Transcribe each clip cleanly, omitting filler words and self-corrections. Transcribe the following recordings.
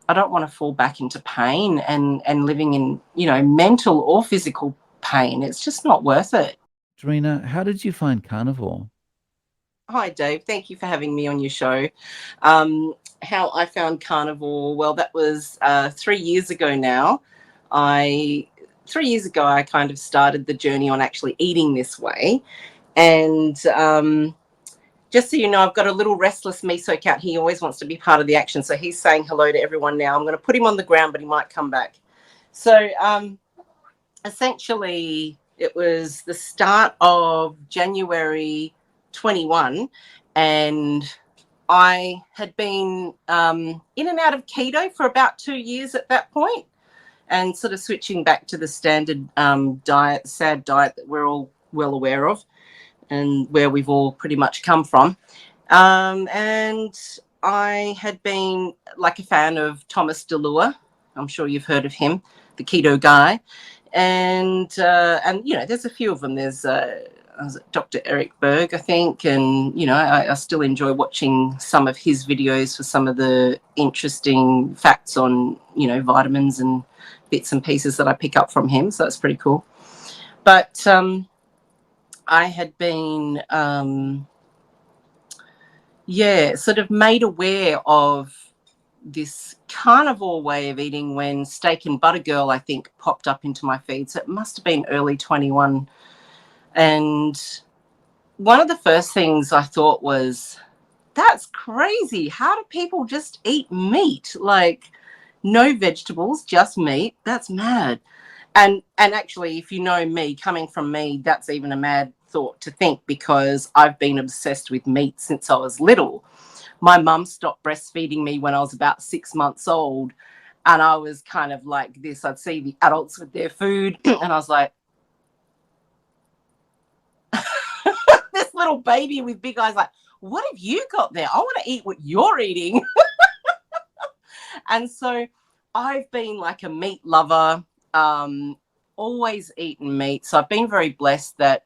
I don't want to fall back into pain and living in, mental or physical pain. It's just not worth it. Drina, how did you find carnivore? Hi, Dave. Thank you for having me on your show. How I found Carnivore, well, that was 3 years ago now. I 3 years ago, I kind of started the journey on actually eating this way. And just so you know, I've got a little restless meso cat. He always wants to be part of the action. So he's saying hello to everyone now. I'm going to put him on the ground, but he might come back. So essentially, it was the start of January 21, and I had been in and out of keto for about 2 years at that point, and sort of switching back to the standard diet, sad diet that we're all well aware of and where we've all pretty much come from. And I had been like a fan of Thomas DeLua. I'm sure you've heard of him, the keto guy. And there's a few of them. There's Dr. Eric Berg, I think, and I still enjoy watching some of his videos for some of the interesting facts on vitamins and bits and pieces that I pick up from him. So that's pretty cool. But I had been, sort of made aware of this carnivore way of eating when Steak and Butter Girl, I think, popped up into my feed. So it must have been early 21. And one of the first things I thought was, that's crazy. How do people just eat meat? Like, no vegetables, just meat. That's mad. And actually, if you know me, coming from me, that's even a mad thought to think, because I've been obsessed with meat since I was little. My mum stopped breastfeeding me when I was about 6 months old, and I was kind of like this. I'd see the adults with their food and I was like, this little baby with big eyes, like, what have you got there? I want to eat what you're eating. And so I've been like a meat lover, always eaten meat. So I've been very blessed that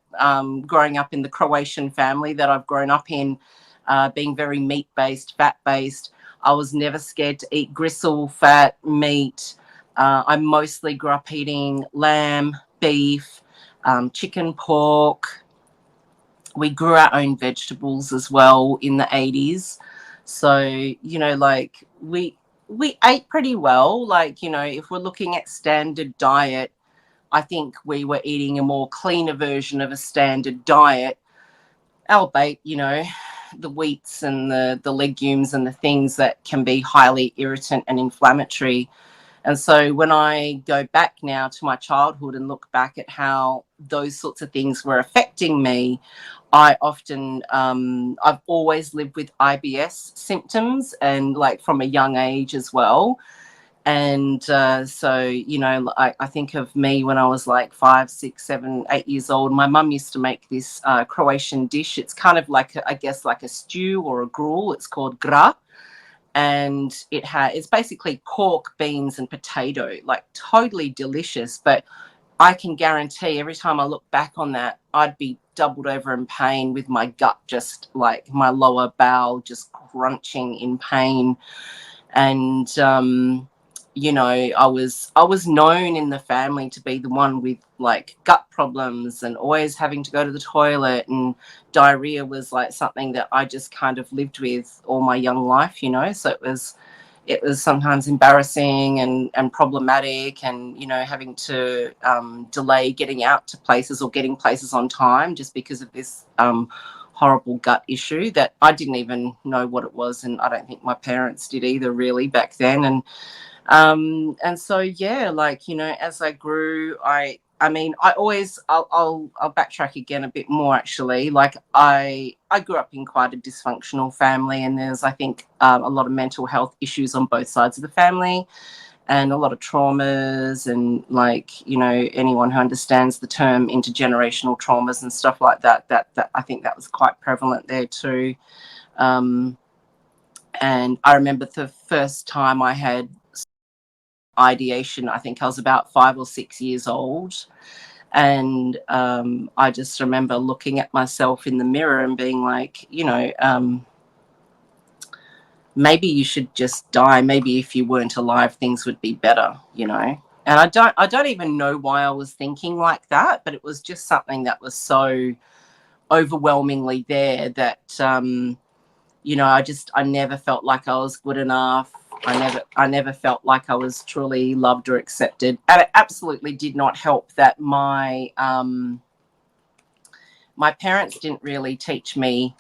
growing up in the Croatian family that I've grown up in, being very meat-based, fat-based, I was never scared to eat gristle, fat, meat. I mostly grew up eating lamb, beef, chicken, pork. We grew our own vegetables as well in the 80s. So, like we ate pretty well. Like, if we're looking at standard diet, I think we were eating a more cleaner version of a standard diet, albeit, the wheats and the legumes and the things that can be highly irritant and inflammatory. And so when I go back now to my childhood and look back at how those sorts of things were affecting me, I often, I've always lived with IBS symptoms, and like from a young age as well. And so, I think of me when I was like 5, 6, 7, 8 years old. My mum used to make this Croatian dish. It's kind of like, I guess, like a stew or a gruel. It's called gra. And it's basically pork, beans, and potato, like totally delicious. But I can guarantee every time I look back on that, I'd be doubled over in pain with my gut, just like my lower bowel just crunching in pain. And I was known in the family to be the one with like gut problems and always having to go to the toilet, and diarrhea was like something that I just kind of lived with all my young life. So it was sometimes embarrassing and problematic, and having to delay getting out to places or getting places on time just because of this horrible gut issue that I didn't even know what it was, and I don't think my parents did either really back then. And so yeah, like, as I grew, I mean, I'll backtrack again a bit more actually. Like I grew up in quite a dysfunctional family, and there's, I think, a lot of mental health issues on both sides of the family, and a lot of traumas, and like, anyone who understands the term intergenerational traumas and stuff like that I think that was quite prevalent there too. Um, and I remember the first time I had ideation, I think I was about 5 or 6 years old. And I just remember looking at myself in the mirror and being like, maybe you should just die. Maybe if you weren't alive, things would be better, you know. And I don't even know why I was thinking like that, but it was just something that was so overwhelmingly there that I never felt like I was good enough. I never felt like I was truly loved or accepted. And it absolutely did not help that my parents didn't really teach me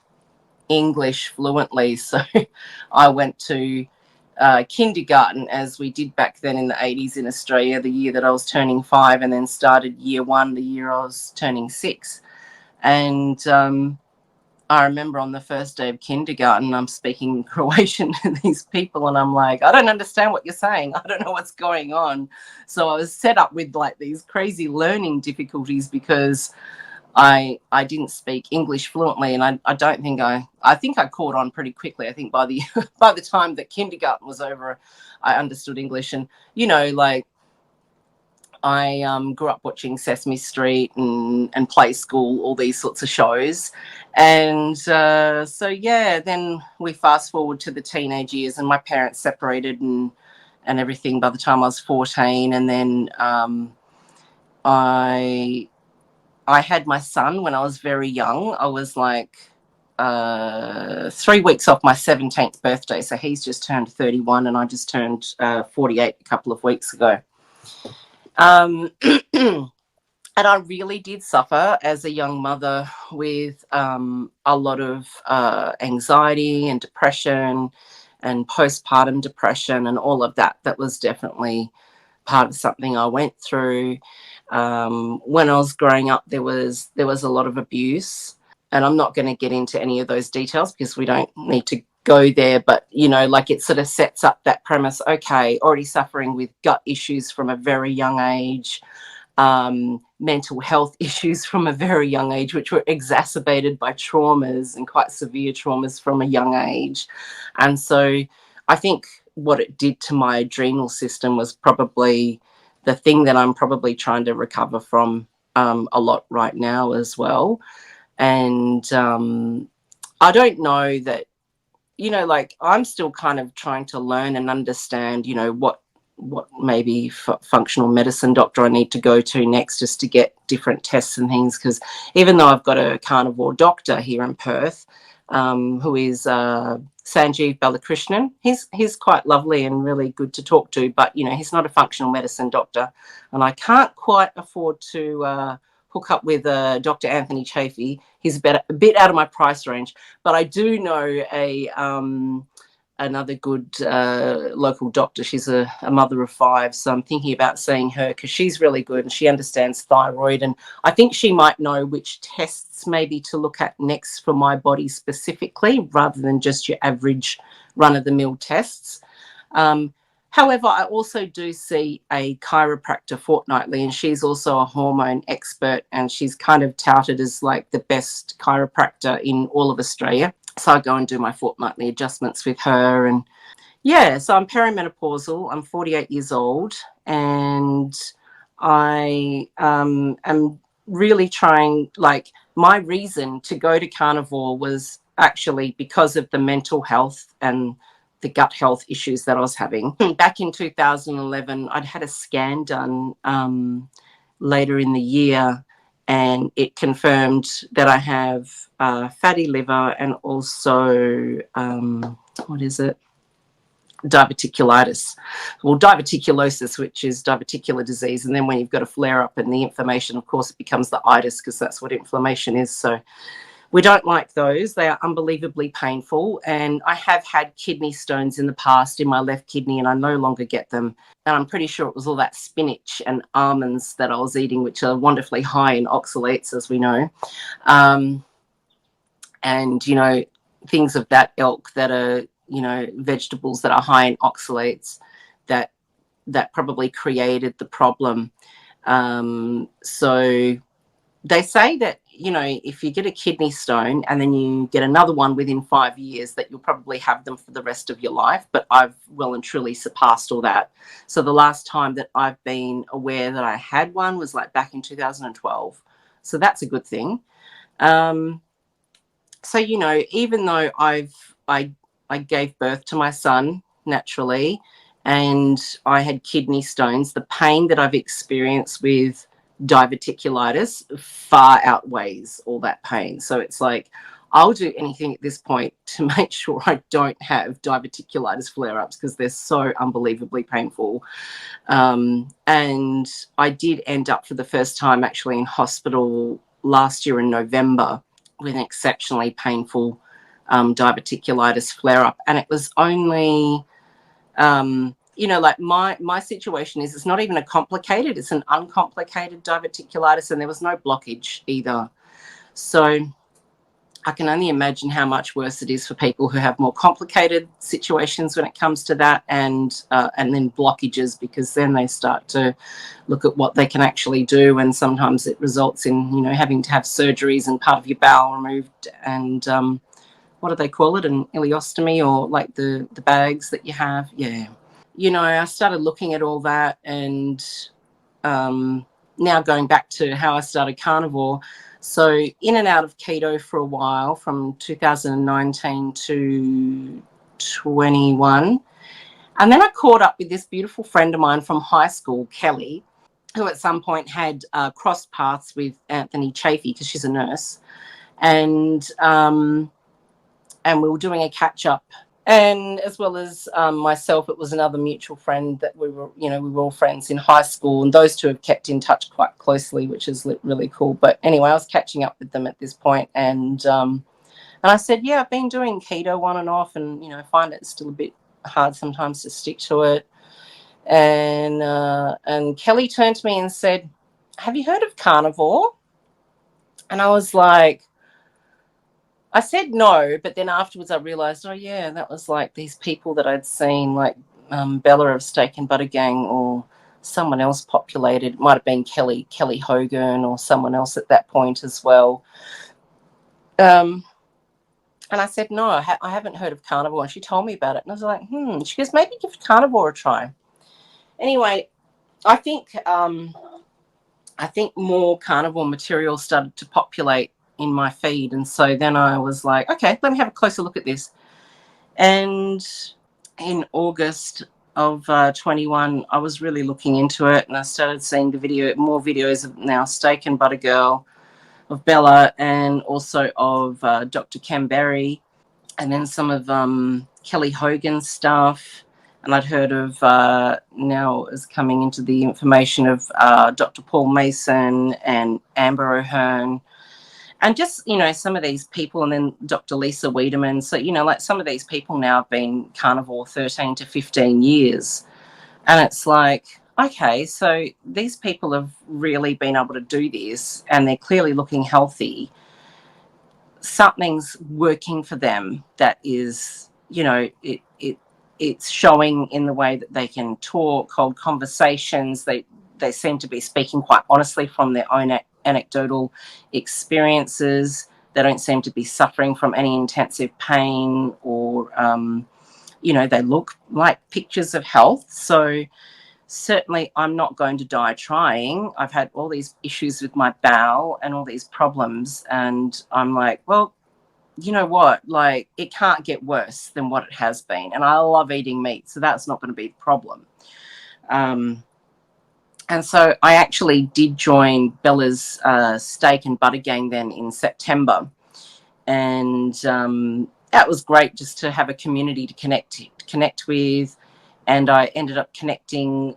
English fluently. So I went to kindergarten, as we did back then in the 80s in Australia, the year that I was turning 5, and then started year 1 the year I was turning 6. And I remember on the first day of kindergarten, I'm speaking Croatian to these people, and I'm like, I don't understand what you're saying. I don't know what's going on. So I was set up with like these crazy learning difficulties because I didn't speak English fluently, and I don't think I think I caught on pretty quickly. I think by the by the time that kindergarten was over, I understood English. And like, I grew up watching Sesame Street and Play School, all these sorts of shows. And so, yeah, then we fast forward to the teenage years, and my parents separated and everything by the time I was 14. And then I had my son when I was very young. I was like 3 weeks off my 17th birthday. So he's just turned 31, and I just turned 48 a couple of weeks ago. Um, and I really did suffer as a young mother with a lot of anxiety and depression and postpartum depression and all of that. That was definitely part of something I went through. When I was growing up, there was a lot of abuse, and I'm not going to get into any of those details because we don't need to go there. But like, it sort of sets up that premise. Okay, already suffering with gut issues from a very young age, mental health issues from a very young age, which were exacerbated by traumas and quite severe traumas from a young age. And so I think what it did to my adrenal system was probably the thing that I'm probably trying to recover from a lot right now as well. And I don't know that, like, I'm still kind of trying to learn and understand, what maybe functional medicine doctor I need to go to next, just to get different tests and things. Because even though I've got a carnivore doctor here in Perth, who is Sanjeev Balakrishnan, he's quite lovely and really good to talk to, but he's not a functional medicine doctor, and I can't quite afford to hook up with Dr. Anthony Chafee. He's a bit out of my price range, but I do know another good local doctor. She's a mother of 5, so I'm thinking about seeing her because she's really good and she understands thyroid, and I think she might know which tests maybe to look at next for my body specifically, rather than just your average run-of-the-mill tests. Um, However, I also do see a chiropractor fortnightly, and she's also a hormone expert, and she's kind of touted as like the best chiropractor in all of Australia. So I go and do my fortnightly adjustments with her. And yeah, so I'm perimenopausal. I'm 48 years old, and I am really trying, like, my reason to go to Carnivore was actually because of the mental health and the gut health issues that I was having. Back in 2011, I'd had a scan done later in the year, and it confirmed that I have fatty liver and also, what is it? Diverticulitis, well, diverticulosis, which is diverticular disease. And then when you've got a flare up and the inflammation, of course, it becomes the itis, because that's what inflammation is. So we don't like those. They are unbelievably painful. And I have had kidney stones in the past in my left kidney, and I no longer get them. And I'm pretty sure it was all that spinach and almonds that I was eating, which are wonderfully high in oxalates, as we know. And, things of that ilk that are, vegetables that are high in oxalates, that probably created the problem. So they say that, if you get a kidney stone and then you get another one within 5 years, that you'll probably have them for the rest of your life. But I've well and truly surpassed all that. So the last time that I've been aware that I had one was like back in 2012. So that's a good thing. So, even though I I gave birth to my son naturally, and I had kidney stones. The pain that I've experienced with diverticulitis far outweighs all that pain. So it's like, I'll do anything at this point to make sure I don't have diverticulitis flare ups because they're so unbelievably painful. And I did end up for the first time actually in hospital last year in November with an exceptionally painful diverticulitis flare up. And it was only, like my situation is it's not even a complicated, it's an uncomplicated diverticulitis, and there was no blockage either. So I can only imagine how much worse it is for people who have more complicated situations when it comes to that, and then blockages, because then they start to look at what they can actually do, and sometimes it results in having to have surgeries and part of your bowel removed, and what do they call it, an ileostomy, or like the bags that you have. Yeah, I started looking at all that, and now going back to how I started Carnivore. So in and out of keto for a while from 2019 to 21. And then I caught up with this beautiful friend of mine from high school, Kelly, who at some point had crossed paths with Anthony Chafee because she's a nurse. And we were doing a catch up, and as well as myself, it was another mutual friend that we were all friends in high school, and those two have kept in touch quite closely, which is really cool. But anyway, I was catching up with them at this point, and I said, yeah, I've been doing keto on and off, and I find it still a bit hard sometimes to stick to it. And Kelly turned to me and said, have you heard of Carnivore? And I was like, I said no, but then afterwards I realised, oh yeah, that was like these people that I'd seen, like Bella of Steak and Butter Gang, or someone else populated. It might have been Kelly Hogan, or someone else at that point as well. And I said, no, I haven't heard of Carnivore. And she told me about it. And I was like, She goes, maybe give Carnivore a try. Anyway, I think more Carnivore material started to populate in my feed. And so then I was like, okay, let me have a closer look at this. And in August of 21, I was really looking into it, and I started seeing more videos of now Steak and Butter Girl, of Bella, and also of Dr. Camberry, and then some of Kelly Hogan's stuff. And I'd heard of now is coming into the information of Dr. Paul Mason and Amber O'Hearn, and just some of these people, and then Dr. Lisa Wiedemann. So like some of these people now have been carnivore 13 to 15 years, and it's like, okay, so these people have really been able to do this, and they're clearly looking healthy. Something's working for them that is, it's showing in the way that they can talk, hold conversations. They seem to be speaking quite honestly from their own anecdotal experiences. They don't seem to be suffering from any intensive pain, or they look like pictures of health. So certainly I'm not going to die trying. I've had all these issues with my bowel and all these problems, and I'm like, well, you know what, like, it can't get worse than what it has been, and I love eating meat, so that's not going to be the problem. And so I actually did join Bella's Steak and Butter Gang then in September, and that was great just to have a community to connect with. And I ended up connecting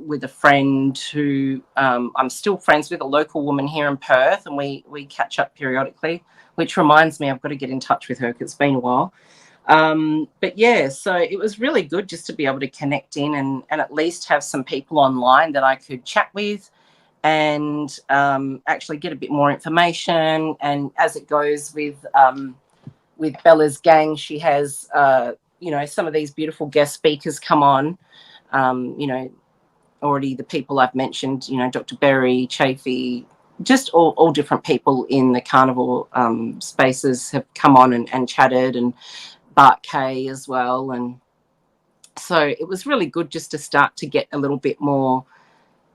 with a friend who I'm still friends with, a local woman here in Perth, and we catch up periodically, which reminds me I've got to get in touch with her because it's been a while. But yeah, so it was really good just to be able to connect in and at least have some people online that I could chat with, and actually get a bit more information. And as it goes with Bella's gang, she has some of these beautiful guest speakers come on. Already the people I've mentioned, Dr. Berry, Chafee, just all different people in the carnivore spaces have come on and chatted, and Bart Kay as well. And so it was really good just to start to get a little bit more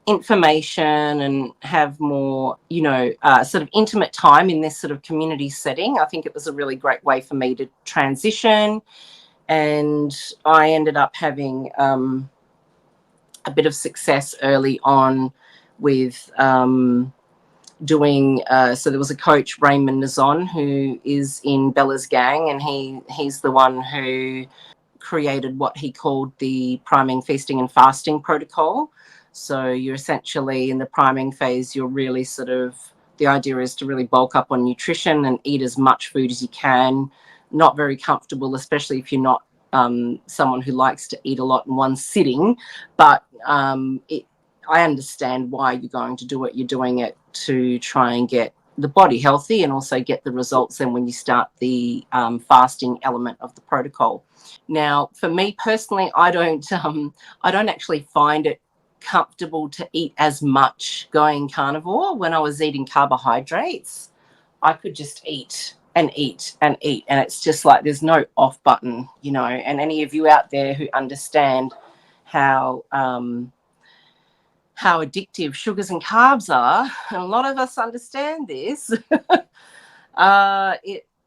information and have more, sort of intimate time in this sort of community setting. I think it was a really great way for me to transition And I ended up having a bit of success early on with doing so there was a coach, Raymond Nazon, who is in Bella's gang, and he's the one who created what he called the priming, feasting and fasting protocol. So you're essentially in the priming phase, you're really sort of, the idea is to really bulk up on nutrition and eat as much food as you can. Not very comfortable, especially if you're not someone who likes to eat a lot in one sitting, but I understand why you're going to do it. You're doing it to try and get the body healthy and also get the results then when you start the fasting element of the protocol. Now, for me personally, I don't actually find it comfortable to eat as much going carnivore. When I was eating carbohydrates, I could just eat and eat and eat, and it's just like there's no off button, you know. And any of you out there who understand how how addictive sugars and carbs are, and a lot of us understand this,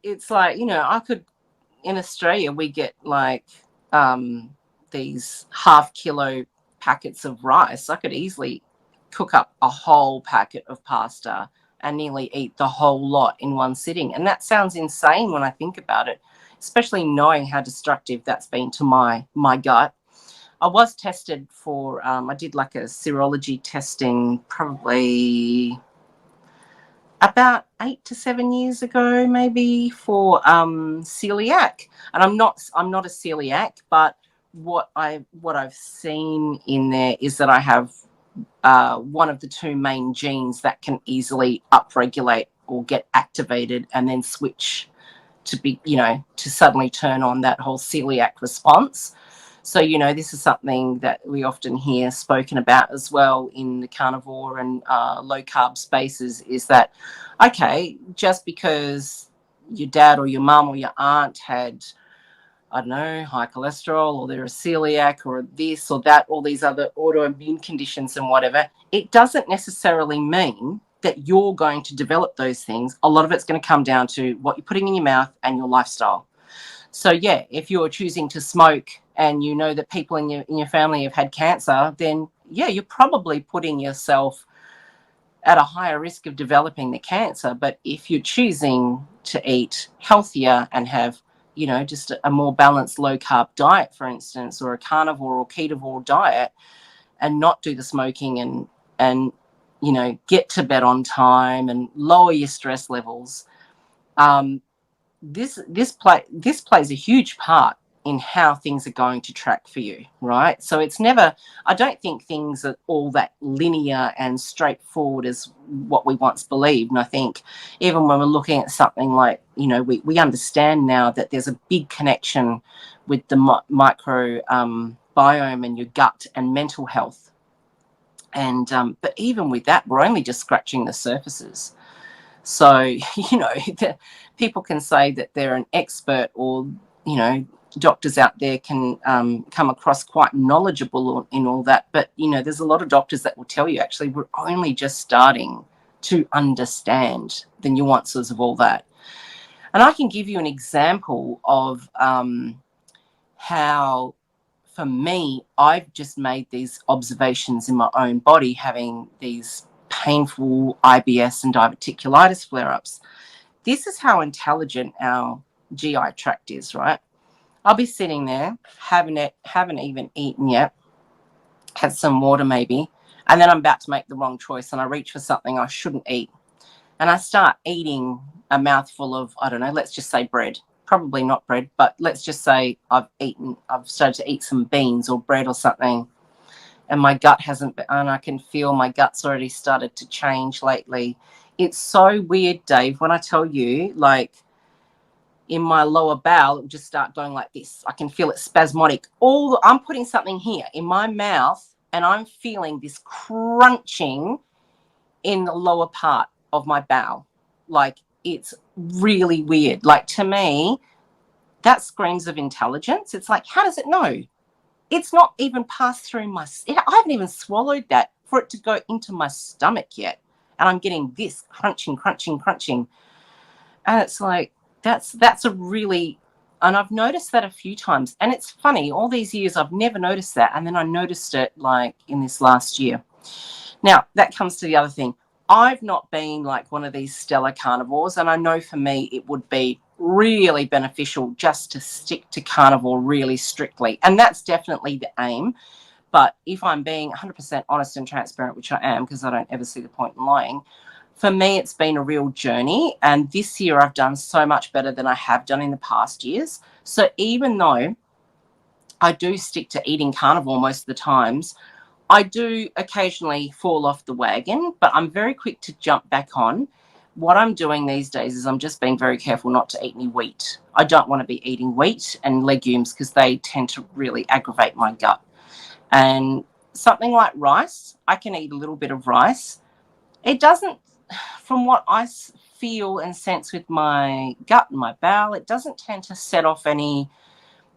it's like, you know, I could, in Australia, we get like these half-kilo packets of rice. I could easily cook up a whole packet of pasta and nearly eat the whole lot in one sitting. And that sounds insane when I think about it, especially knowing how destructive that's been to my gut. I was tested for, I did like a serology testing probably about 8 to 7 years ago, maybe, for celiac. And I'm not a celiac, but what I've seen in there is that I have one of the two main genes that can easily upregulate or get activated and then switch to be, you know, to suddenly turn on that whole celiac response. So, you know, this is something that we often hear spoken about as well in the carnivore and low carb spaces, is that, okay, just because your dad or your mum or your aunt had, I don't know, high cholesterol, or they're a celiac, or this or that, all these other autoimmune conditions and whatever, it doesn't necessarily mean that you're going to develop those things. A lot of it's going to come down to what you're putting in your mouth and your lifestyle. So yeah, if you're choosing to smoke and you know that people in your family have had cancer, then yeah, you're probably putting yourself at a higher risk of developing the cancer. But if you're choosing to eat healthier and have, you know, just a more balanced low carb diet, for instance, or a carnivore or ketovore diet, and not do the smoking and you know, get to bed on time and lower your stress levels, um, this plays a huge part in how things are going to track for you, right? So it's never, I don't think things are all that linear and straightforward as what we once believed. And I think even when we're looking at something like, you know, we understand now that there's a big connection with the micro biome and your gut and mental health. And but even with that, we're only just scratching the surfaces. So, you know, people can say that they're an expert, or, you know, doctors out there can come across quite knowledgeable in all that. But, you know, there's a lot of doctors that will tell you, actually, we're only just starting to understand the nuances of all that. And I can give you an example of how, for me, I've just made these observations in my own body, having these painful IBS and diverticulitis flare ups. This is how intelligent our GI tract is, right? I'll be sitting there, haven't even eaten yet, had some water maybe, and then I'm about to make the wrong choice and I reach for something I shouldn't eat. And I start eating a mouthful of, I don't know, let's just say bread. Probably not bread, but let's just say I've started to eat some beans or bread or something, and my gut hasn't been, and I can feel my gut's already started to change lately. It's so weird, Dave, when I tell you, like, in my lower bowel, it will just start going like this. I can feel it spasmodic. I'm putting something here in my mouth and I'm feeling this crunching in the lower part of my bowel. Like, it's really weird. Like, to me, that screams of intelligence. It's like, how does it know? It's not even passed through I haven't even swallowed that for it to go into my stomach yet. And I'm getting this crunching, crunching, crunching. And it's like, that's a really And I've noticed that a few times. And it's funny, all these years I've never noticed that. And then I noticed it like in this last year. Now, that comes to the other thing. I've not been like one of these stellar carnivores. And I know for me, it would be really beneficial just to stick to carnivore really strictly. And that's definitely the aim. But if I'm being 100% honest and transparent, which I am because I don't ever see the point in lying, for me, it's been a real journey. And this year I've done so much better than I have done in the past years. So even though I do stick to eating carnivore most of the times, I do occasionally fall off the wagon, but I'm very quick to jump back on. What I'm doing these days is I'm just being very careful not to eat any wheat. I don't want to be eating wheat and legumes because they tend to really aggravate my gut. And something like rice, I can eat a little bit of rice. It doesn't, from what I feel and sense with my gut and my bowel, it doesn't tend to set off any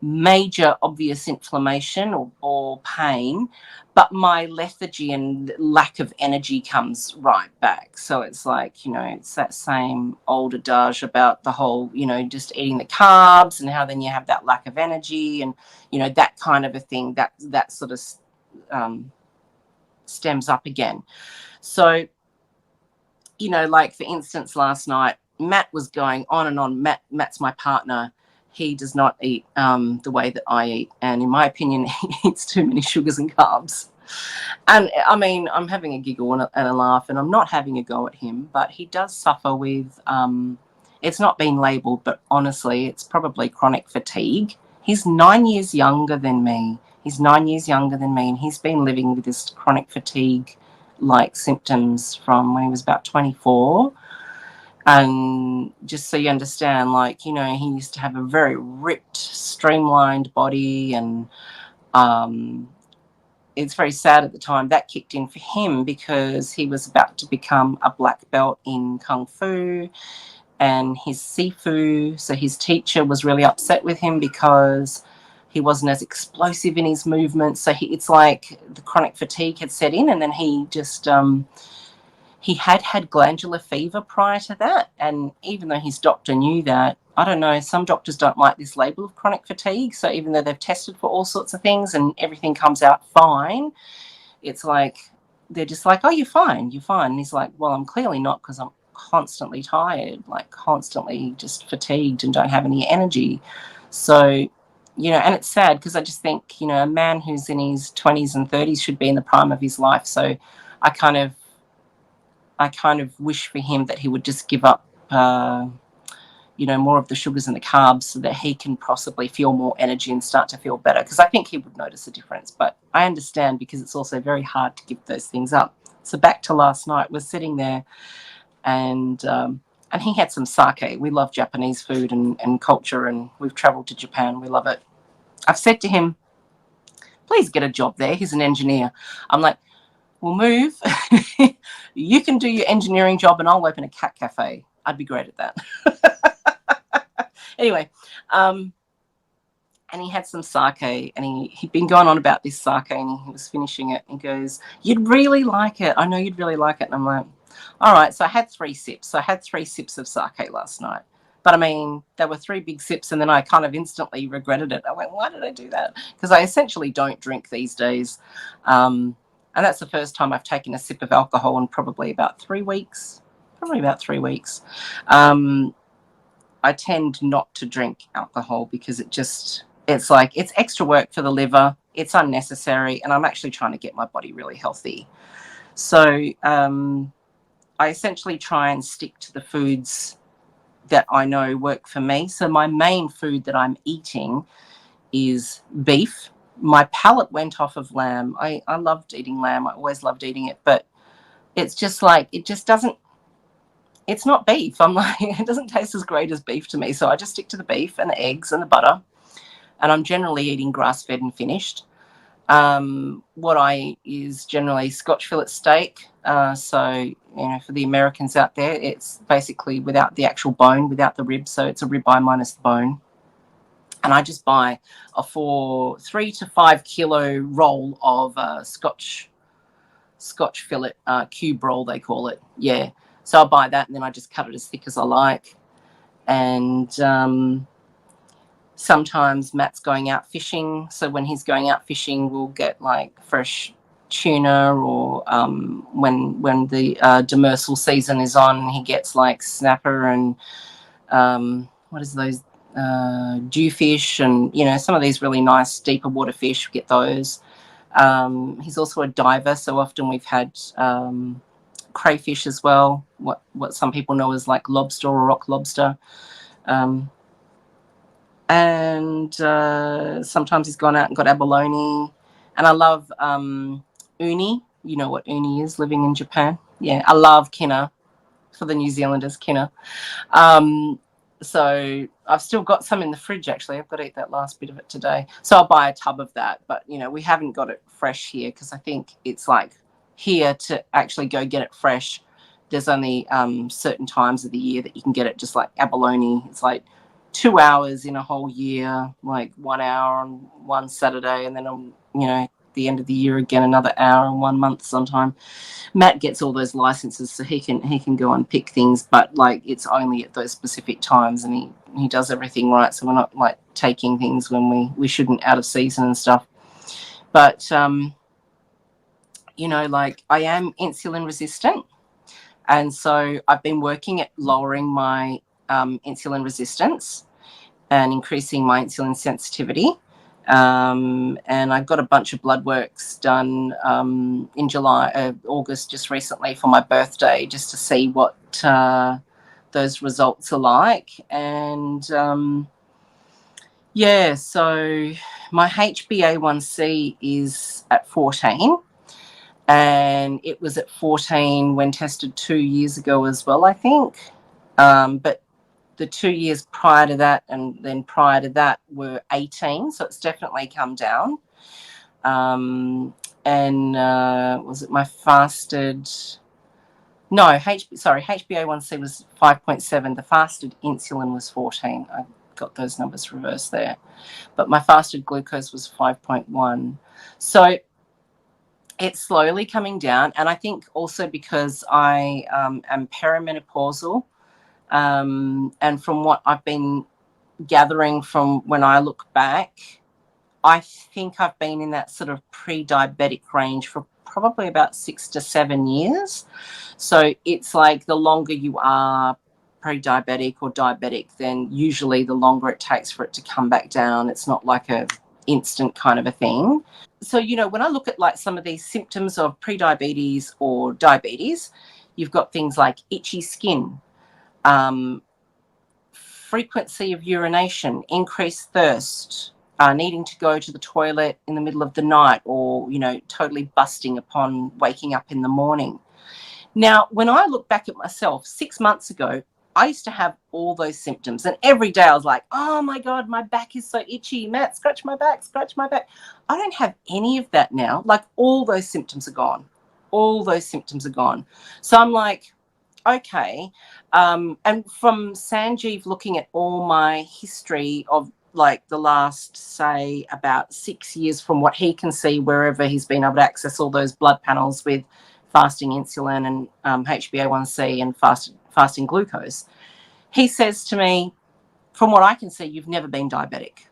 major obvious inflammation or pain, but my lethargy and lack of energy comes right back. So it's like, it's that same old adage about the whole, just eating the carbs and how then you have that lack of energy and, that kind of a thing that sort of stems up again. So, like for instance, last night, Matt was going on and on. Matt's my partner. He does not eat the way that I eat. And in my opinion, he eats too many sugars and carbs. And I mean, I'm having a giggle and a laugh, and I'm not having a go at him, but he does suffer with, it's not been labelled, but honestly, it's probably chronic fatigue. He's 9 years younger than me. And he's been living with this chronic fatigue like symptoms from when he was about 24. And just so you understand, like, he used to have a very ripped, streamlined body, and it's very sad at the time that kicked in for him because he was about to become a black belt in Kung Fu and his Sifu. So his teacher was really upset with him because he wasn't as explosive in his movements. So it's like the chronic fatigue had set in, and then he just he had glandular fever prior to that. And even though his doctor knew that, I don't know, some doctors don't like this label of chronic fatigue. So even though they've tested for all sorts of things and everything comes out fine, it's like they're just like, oh, you're fine. And he's like, well, I'm clearly not, because I'm constantly tired, like constantly just fatigued and don't have any energy. So, and it's sad because I just think, a man who's in his 20s and 30s should be in the prime of his life. So I kind of wish for him that he would just give up, more of the sugars and the carbs so that he can possibly feel more energy and start to feel better. Because I think he would notice a difference. But I understand, because it's also very hard to give those things up. So back to last night, we're sitting there and he had some sake. We love Japanese food and culture, and we've traveled to Japan. We love it. I've said to him, please get a job there. He's an engineer. I'm like, we'll move. You can do your engineering job and I'll open a cat cafe. I'd be great at that. Anyway, and he had some sake, and he'd been going on about this sake, and he was finishing it, and he goes, you'd really like it. I know you'd really like it. And I'm like, all right. So I had 3 sips. So I had 3 sips of sake last night. But I mean, there were 3 big sips, and then I kind of instantly regretted it. I went, why did I do that? Because I essentially don't drink these days. And that's the first time I've taken a sip of alcohol in probably about 3 weeks. I tend not to drink alcohol because it's like, it's extra work for the liver. It's unnecessary. And I'm actually trying to get my body really healthy. So I essentially try and stick to the foods that I know work for me. So my main food that I'm eating is beef. My palate went off of lamb. I loved eating lamb. I always loved eating it, but it's just like, it's not beef. I'm like, it doesn't taste as great as beef to me. So I just stick to the beef and the eggs and the butter. And I'm generally eating grass-fed and finished. What I eat is generally Scotch fillet steak. So, for the Americans out there, it's basically without the actual bone, without the ribs. So it's a ribeye minus the bone. And I just buy a 3 to 5 kilo roll of Scotch fillet, cube roll, they call it. Yeah. So I buy that, and then I just cut it as thick as I like. And Sometimes Matt's going out fishing, so when he's going out fishing, we'll get like fresh tuna, or when the demersal season is on, he gets like snapper and what is those jewfish, and some of these really nice deeper water fish. We get those. He's also a diver, so often we've had crayfish as well. What some people know as like lobster or rock lobster. And sometimes he's gone out and got abalone. And I love uni. You know what uni is, living in Japan. Yeah, I love kina, for the New Zealanders, kina. So I've still got some in the fridge, actually. I've got to eat that last bit of it today. So I'll buy a tub of that. But, we haven't got it fresh here, because I think it's like here to actually go get it fresh. There's only certain times of the year that you can get it, just like abalone. It's like 2 hours in a whole year, like 1 hour on one Saturday, and then on, the end of the year again, another hour in 1 month sometime. Matt gets all those licenses, so he can go and pick things, but like it's only at those specific times, and he does everything right, so we're not like taking things when we shouldn't, out of season and stuff. But like, I am insulin resistant, and so I've been working at lowering my insulin resistance and increasing my insulin sensitivity. And I got a bunch of blood works done in August, just recently, for my birthday, just to see what those results are like. And so my HbA1c is at 14, and it was at 14 when tested 2 years ago as well, I think. But the 2 years prior to that, and then prior to that, were 18, so it's definitely come down. And was it my fasted? No, HbA1c was 5.7. The fasted insulin was 14. I got those numbers reversed there, but my fasted glucose was 5.1. So it's slowly coming down, and I think also because I am perimenopausal. And from what I've been gathering from when I look back, I think I've been in that sort of pre-diabetic range for probably about 6 to 7 years. So it's like the longer you are pre-diabetic or diabetic, then usually the longer it takes for it to come back down. It's not like a instant kind of a thing. So, when I look at like some of these symptoms of pre-diabetes or diabetes, you've got things like itchy skin, frequency of urination, increased thirst, needing to go to the toilet in the middle of the night, or, totally busting upon waking up in the morning. Now, when I look back at myself 6 months ago, I used to have all those symptoms, and every day I was like, oh my God, my back is so itchy. Matt, scratch my back, scratch my back. I don't have any of that now. Like, all those symptoms are gone. All those symptoms are gone. So I'm like, okay. And from Sanjeev looking at all my history of like the last, say, about 6 years, from what he can see, wherever he's been able to access all those blood panels with fasting insulin and HbA1c and fasting glucose, he says to me, from what I can see, you've never been diabetic.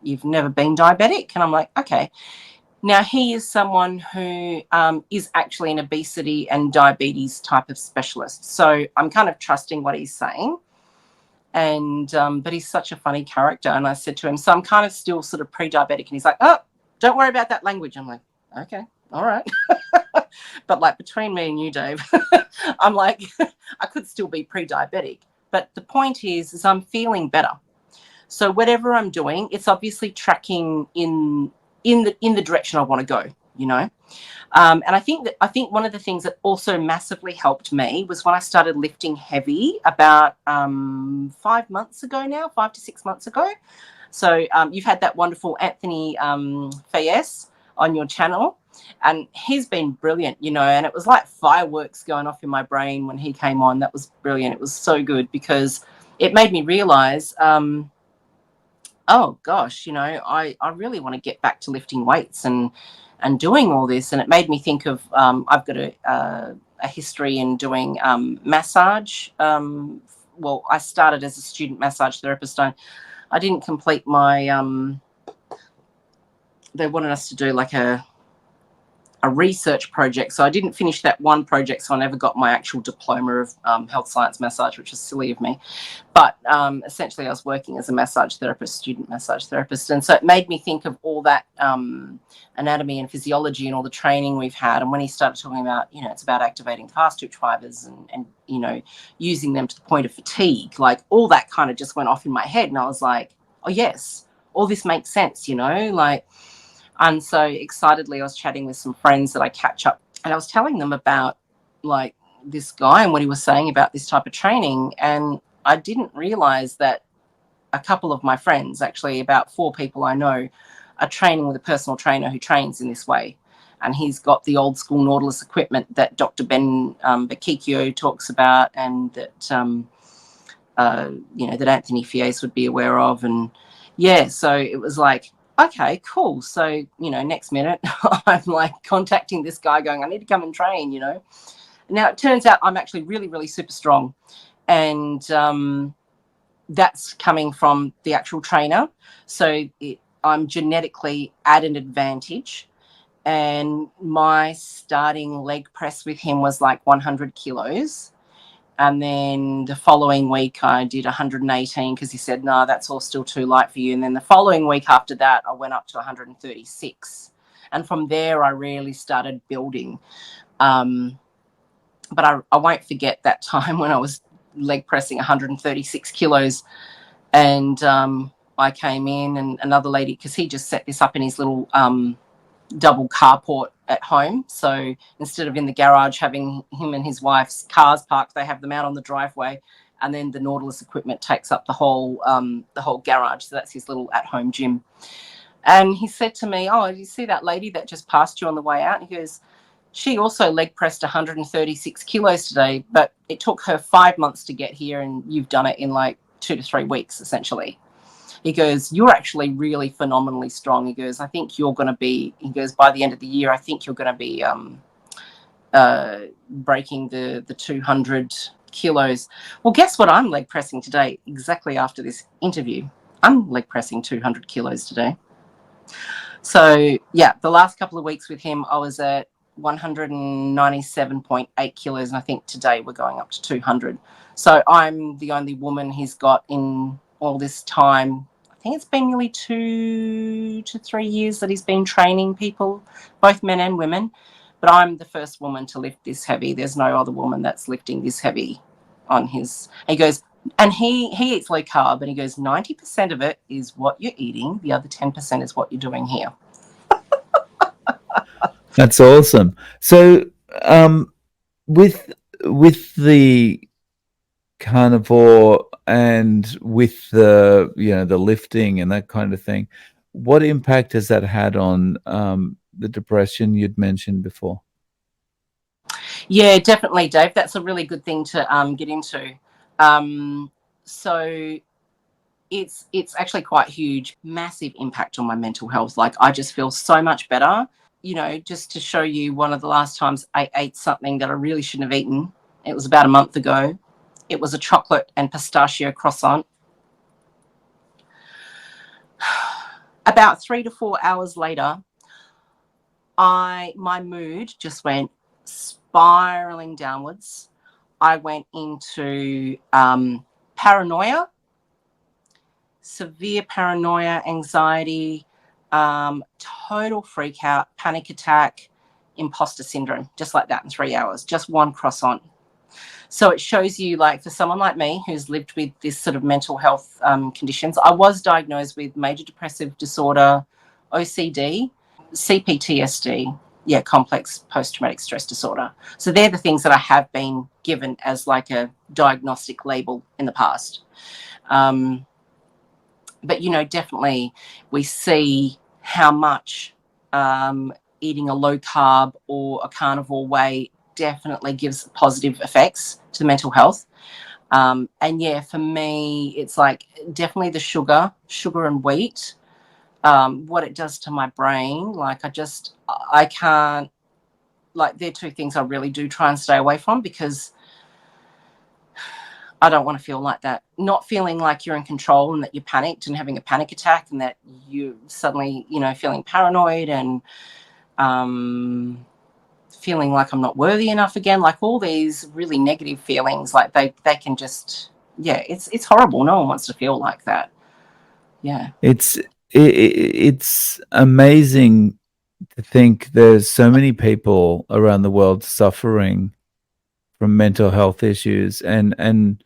You've never been diabetic. And I'm like, okay. Now, he is someone who is actually an obesity and diabetes type of specialist. So I'm kind of trusting what he's saying. And but he's such a funny character. And I said to him, so I'm kind of still sort of pre-diabetic. And he's like, oh, don't worry about that language. I'm like, okay, all right. But like, between me and you, Dave, I'm like, I could still be pre-diabetic. But the point is I'm feeling better. So whatever I'm doing, it's obviously tracking in the direction I want to go, And I think one of the things that also massively helped me was when I started lifting heavy about 5 months ago now, 5 to 6 months ago. So you've had that wonderful Anthony Fayez on your channel, and he's been brilliant, and it was like fireworks going off in my brain when he came on. That was brilliant. It was so good, because it made me realize, oh gosh, I really want to get back to lifting weights and doing all this. And it made me think of, I've got a history in doing massage. Well, I started as a student massage therapist. I didn't complete my they wanted us to do like a research project. So I didn't finish that one project, so I never got my actual diploma of health science massage, which is silly of me. But essentially I was working as a massage therapist, student massage therapist. And so it made me think of all that anatomy and physiology and all the training we've had. And when he started talking about, it's about activating fast twitch fibers and using them to the point of fatigue, like all that kind of just went off in my head. And I was like, oh, yes, all this makes sense, And so excitedly, I was chatting with some friends that I catch up, and I was telling them about like this guy and what he was saying about this type of training. And I didn't realize that a couple of my friends, actually about 4 people I know, are training with a personal trainer who trains in this way. And he's got the old school Nautilus equipment that Dr. Ben Bakikio talks about, and that, that Anthony Fies would be aware of. And so it was like, okay, cool. So, next minute I'm like contacting this guy going, I need to come and train, Now it turns out I'm actually really, really super strong. And that's coming from the actual trainer. So I'm genetically at an advantage. And my starting leg press with him was like 100 kilos. And then the following week I did 118 because he said, no, that's all still too light for you. And then the following week after that, I went up to 136. And from there, I really started building. But I won't forget that time when I was leg pressing 136 kilos. And I came in, and another lady, because he just set this up in his little double carport at home. So instead of in the garage having him and his wife's cars parked, they have them out on the driveway, and then the Nautilus equipment takes up the whole garage. So that's his little at-home gym. And he said to me, oh, did you see that lady that just passed you on the way out? And he goes, she also leg pressed 136 kilos today, but it took her 5 months to get here, and you've done it in like 2 to 3 weeks, essentially. He goes, you're actually really phenomenally strong. He goes, I think you're going to be, he goes, by the end of the year, I think you're going to be breaking the 200 kilos. Well, guess what I'm leg pressing today, exactly after this interview? I'm leg pressing 200 kilos today. So, yeah, the last couple of weeks with him, I was at 197.8 kilos, and I think today we're going up to 200. So I'm the only woman he's got in all this time. I think it's been nearly 2 to 3 years that he's been training people, both men and women. But I'm the first woman to lift this heavy. There's no other woman that's lifting this heavy on his. He goes, and he eats low carb, and he goes, 90% of it is what you're eating. The other 10% is what you're doing here. That's awesome. So, with the carnivore and with the the lifting and that kind of thing, what impact has that had on the depression you'd mentioned before? Yeah, definitely, Dave. That's a really good thing to get into. So it's actually quite huge, massive impact on my mental health. Like, I just feel so much better. Just to show you, one of the last times I ate something that I really shouldn't have eaten, it was about a month ago. It was a chocolate and pistachio croissant. About 3 to 4 hours later, my mood just went spiraling downwards. I went into paranoia, severe paranoia, anxiety, total freak out, panic attack, imposter syndrome, just like that in 3 hours, just one croissant. So it shows you, like, for someone like me who's lived with this sort of mental health conditions, I was diagnosed with major depressive disorder, OCD, CPTSD, complex post-traumatic stress disorder. So they're the things that I have been given as like a diagnostic label in the past. But, definitely we see how much eating a low carb or a carnivore way definitely gives positive effects to mental health. And for me, it's like definitely the sugar and wheat, what it does to my brain. Like, I can't, like, they're two things I really do try and stay away from, because I don't want to feel like that. Not feeling like you're in control and that you're panicked and having a panic attack and that you suddenly, feeling paranoid and feeling like I'm not worthy enough again. Like all these really negative feelings, like they can just, yeah, it's horrible. No one wants to feel like that. Yeah. It's amazing to think there's so many people around the world suffering from mental health issues, and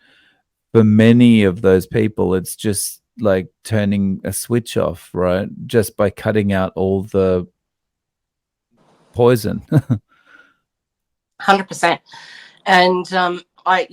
for many of those people it's just like turning a switch off, right? Just by cutting out all the poison. 100%. And I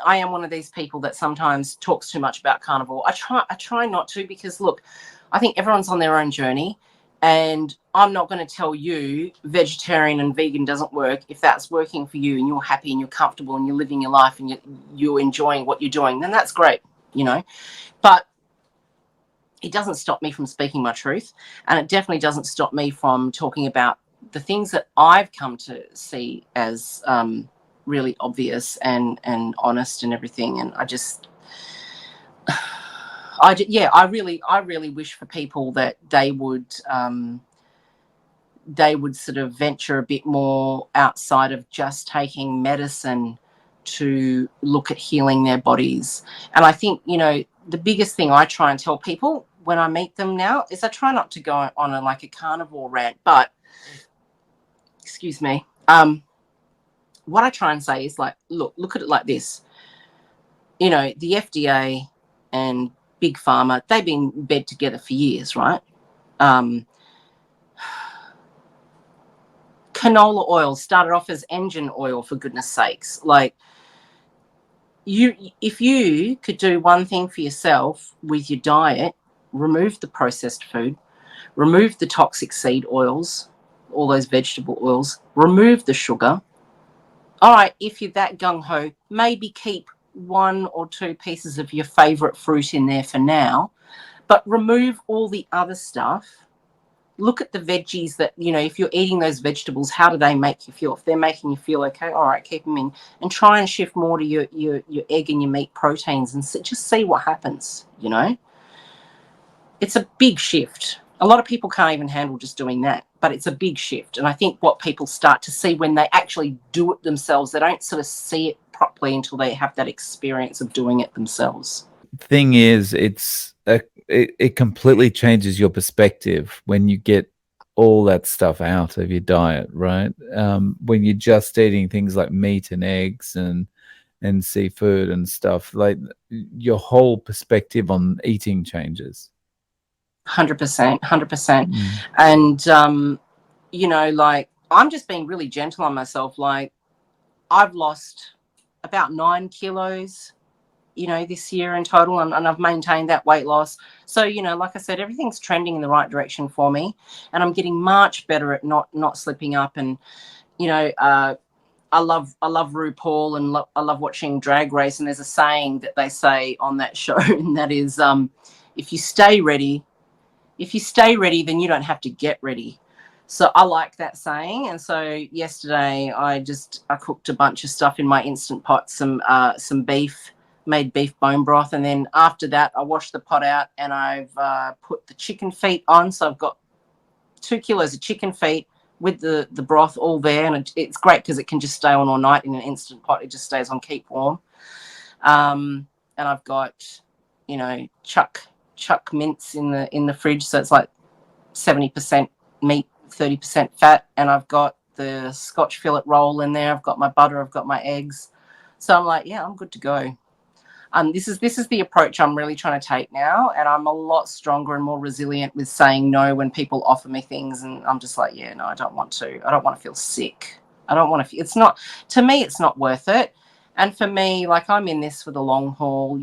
am one of these people that sometimes talks too much about carnivore. I try not to, because look, I think everyone's on their own journey, and I'm not going to tell you vegetarian and vegan doesn't work. If that's working for you and you're happy and you're comfortable and you're living your life and you're enjoying what you're doing, then that's great, But it doesn't stop me from speaking my truth, and it definitely doesn't stop me from talking about the things that I've come to see as really obvious and honest and everything. And I really wish for people that they would sort of venture a bit more outside of just taking medicine to look at healing their bodies. And I think, the biggest thing I try and tell people when I meet them now is I try not to go on like a carnivore rant, but excuse me. What I try and say is like, look at it like this. The FDA and Big Pharma, they've been in bed together for years, right? Canola oil started off as engine oil, for goodness sakes. Like, if you could do one thing for yourself with your diet, remove the processed food, remove the toxic seed oils, all those vegetable oils, remove the sugar. All right, if you're that gung-ho, maybe keep 1 or 2 pieces of your favorite fruit in there for now, but remove all the other stuff. Look at the veggies that, if you're eating those vegetables, how do they make you feel? If they're making you feel okay, all right, keep them in, and try and shift more to your egg and your meat proteins, and just see what happens. It's a big shift. A lot of people can't even handle just doing that, but it's a big shift. And I think what people start to see when they actually do it themselves, they don't sort of see it properly until they have that experience of doing it themselves. Thing is, it completely changes your perspective when you get all that stuff out of your diet, right? When you're just eating things like meat and eggs and seafood and stuff, like your whole perspective on eating changes. 100%, 100%. And like, I'm just being really gentle on myself. Like, I've lost about 9 kilos, this year in total, and I've maintained that weight loss. So, like I said, everything's trending in the right direction for me, and I'm getting much better at not slipping up. And, I love RuPaul, and I love watching Drag Race. And there's a saying that they say on that show, and that is, if you stay ready, then you don't have to get ready. So I like that saying. And so yesterday I cooked a bunch of stuff in my Instant Pot, some beef, made beef bone broth. And then after that, I washed the pot out and I've put the chicken feet on. So I've got 2 kilos of chicken feet with the broth all there. And it's great because it can just stay on all night in an Instant Pot. It just stays on, keep warm. And I've got, chuck mince in the fridge. So it's like 70% meat, 30% fat. And I've got the Scotch fillet roll in there. I've got my butter. I've got my eggs. So I'm like, yeah, I'm good to go. This is the approach I'm really trying to take now, and I'm a lot stronger and more resilient with saying no when people offer me things, and I'm just like, yeah, no, I don't want to feel sick. I don't want to feel, to me, it's not worth it. And for me, like, I'm in this for the long haul,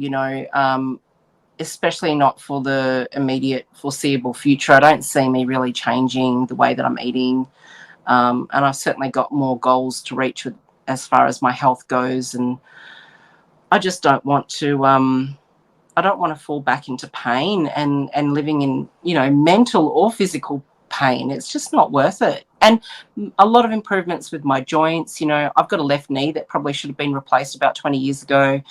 especially not for the immediate foreseeable future. I don't see me really changing the way that I'm eating. And I've certainly got more goals to reach with as far as my health goes. And I just don't want to, I don't want to fall back into pain and living in, mental or physical pain. It's just not worth it. And a lot of improvements with my joints. I've got a left knee that probably should have been replaced about 20 years ago.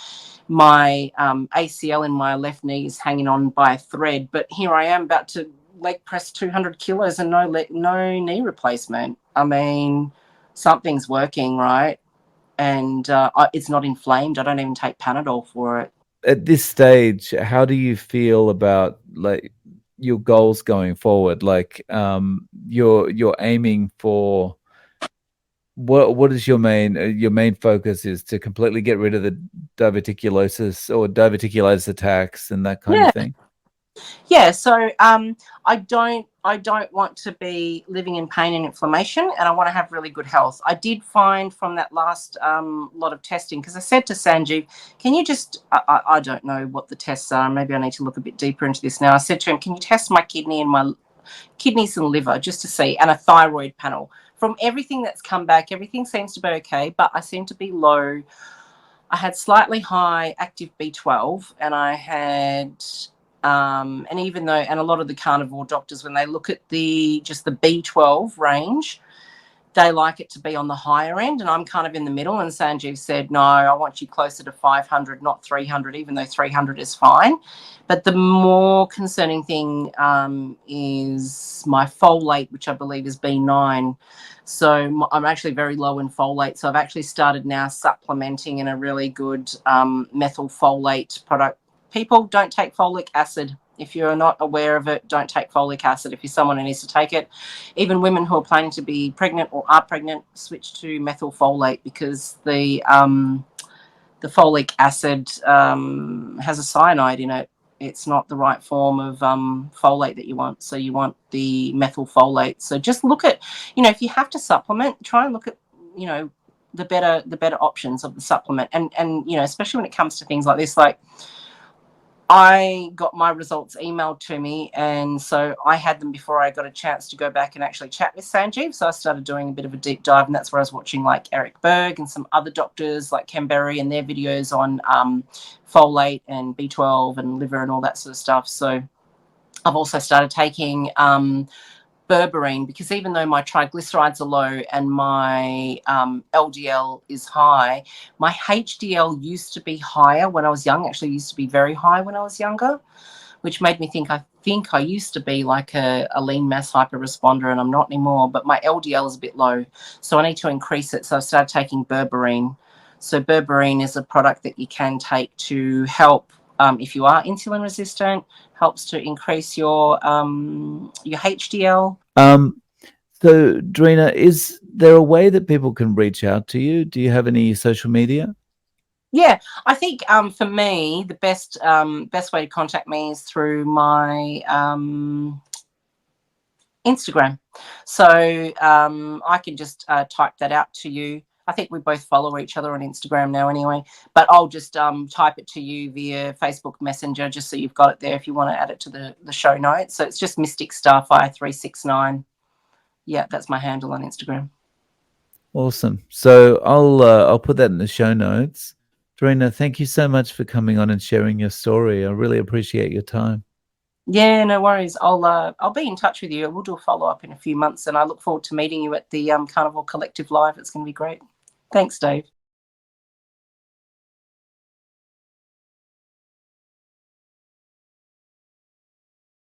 my ACL in my left knee is hanging on by a thread. But here I am about to leg press 200 kilos and no knee replacement. I mean, something's working, right? And it's not inflamed. I don't even take Panadol for it. At this stage, how do you feel about like your goals going forward? Like you're aiming for what is your main focus is to completely get rid of the diverticulosis or diverticulitis attacks and that kind of Yeah. thing? Yeah, so I don't want to be living in pain and inflammation, and I want to have really good health. I did find from that last lot of testing, because I said to Sanjeev, can you just I don't know what the tests are. Maybe I need to look a bit deeper into this now. I said to him, can you test my kidneys and liver just to see, and a thyroid panel. From everything that's come back, everything seems to be okay, but I seem to be low. I had slightly high active B12, and I had and even though, and a lot of the carnivore doctors, when they look at the B12 range, they like it to be on the higher end, and I'm kind of in the middle. And Sanjeev said, no, I want you closer to 500, not 300, even though 300 is fine. But the more concerning thing is my folate, which I believe is B9. So I'm actually very low in folate. So I've actually started now supplementing in a really good methylfolate product. People, don't take folic acid. If you're not aware of it, don't take folic acid. If you're someone who needs to take it, even women who are planning to be pregnant or are pregnant, switch to methylfolate, because the folic acid has a cyanide in it. It's not the right form of folate that you want. So you want the methylfolate. So just look at, if you have to supplement, try and look at, the better options of the supplement. And especially when it comes to things like this, like I got my results emailed to me, and so I had them before I got a chance to go back and actually chat with Sanjeev. So I started doing a bit of a deep dive, and that's where I was watching like Eric Berg and some other doctors like Ken Berry and their videos on folate and B12 and liver and all that sort of stuff. So I've also started taking berberine, because even though my triglycerides are low and my LDL is high, my HDL used to be higher when I was young. Actually, used to be very high when I was younger, which made me think I used to be like a lean mass hyperresponder, and I'm not anymore. But my LDL is a bit low, so I need to increase it. So I've started taking berberine. So berberine is a product that you can take to help if you are insulin resistant, helps to increase your HDL. So Drina, is there a way that people can reach out to you? Do you have any social media? Yeah, I think for me the best way to contact me is through my Instagram. So I can just type that out to you. I think we both follow each other on Instagram now anyway, but I'll just type it to you via Facebook Messenger, just so you've got it there if you want to add it to the show notes. So it's just Mystic Starfire 369. Yeah, that's my handle on Instagram. Awesome. So I'll put that in the show notes. Drina, thank you so much for coming on and sharing your story. I really appreciate your time. Yeah, no worries. I'll be in touch with you. We'll do a follow up in a few months, and I look forward to meeting you at the Carnivore Collective Live. It's going to be great. Thanks, Dave.